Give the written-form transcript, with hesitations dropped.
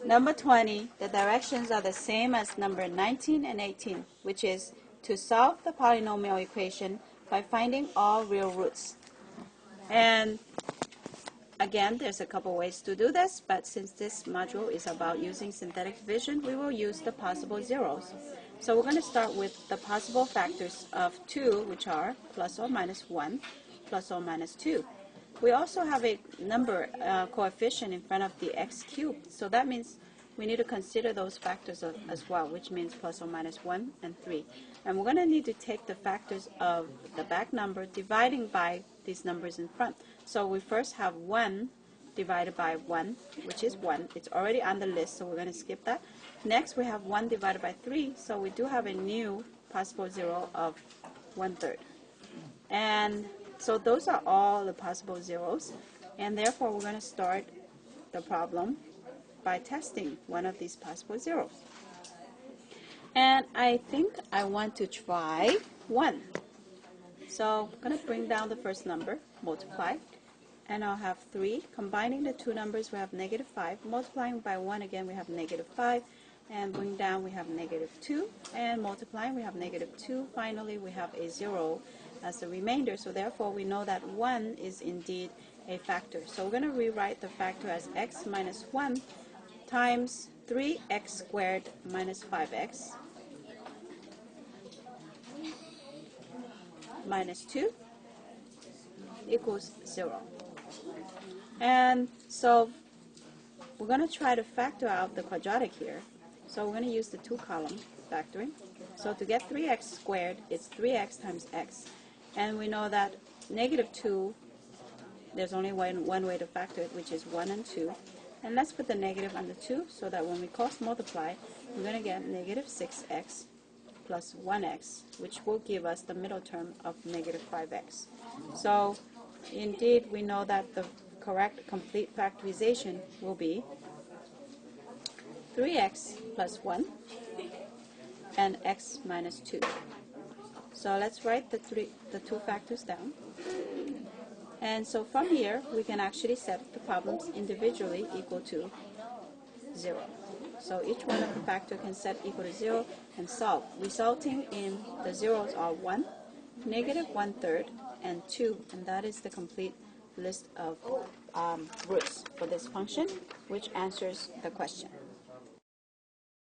Number 20, the directions are the same as number 19 and 18, which is to solve the polynomial equation by finding all real roots. And again, there's a couple ways to do this, but since this module is about using synthetic division, we will use the possible zeros. So we're going to start with the possible factors of 2, which are plus or minus 1, plus or minus 2. We also have a number coefficient in front of the x cubed, so that means we need to consider those factors as well, which means plus or minus 1 and 3. And we're going to need to take the factors of the back number dividing by these numbers in front. So we first have 1 divided by 1, which is 1. It's already on the list, so we're going to skip that. Next, we have 1 divided by 3, so we do have a new possible zero of 1/3. And so those are all the possible zeros, and therefore we're going to start the problem by testing one of these possible zeros. And I think I want to try 1. So I'm going to bring down the first number, multiply, and I'll have 3. Combining the two numbers, we have -5. Multiplying by 1 again, we have -5. And bring down, we have -2. And multiplying, we have -2. Finally, we have a 0 as the remainder. So therefore, we know that 1 is indeed a factor. So we're going to rewrite the factor as x minus 1 times 3x squared minus 5x minus 2 equals 0. And so we're going to try to factor out the quadratic here. So we're going to use the 2-column factoring. So to get 3x squared, it's 3x times x. And we know that -2, there's only one way to factor it, which is 1 and 2. And let's put the negative on the 2 so that when we cross multiply, we're going to get -6x plus 1x, which will give us the middle term of -5x. So indeed, we know that the correct complete factorization will be 3x plus 1 and x minus 2. So let's write the two factors down. And so from here, we can actually set the problems individually equal to 0. So each one of the factor can set equal to 0 and solve. Resulting in the zeros are 1, -1/3, and 2. And that is the complete list of roots for this function, which answers the question.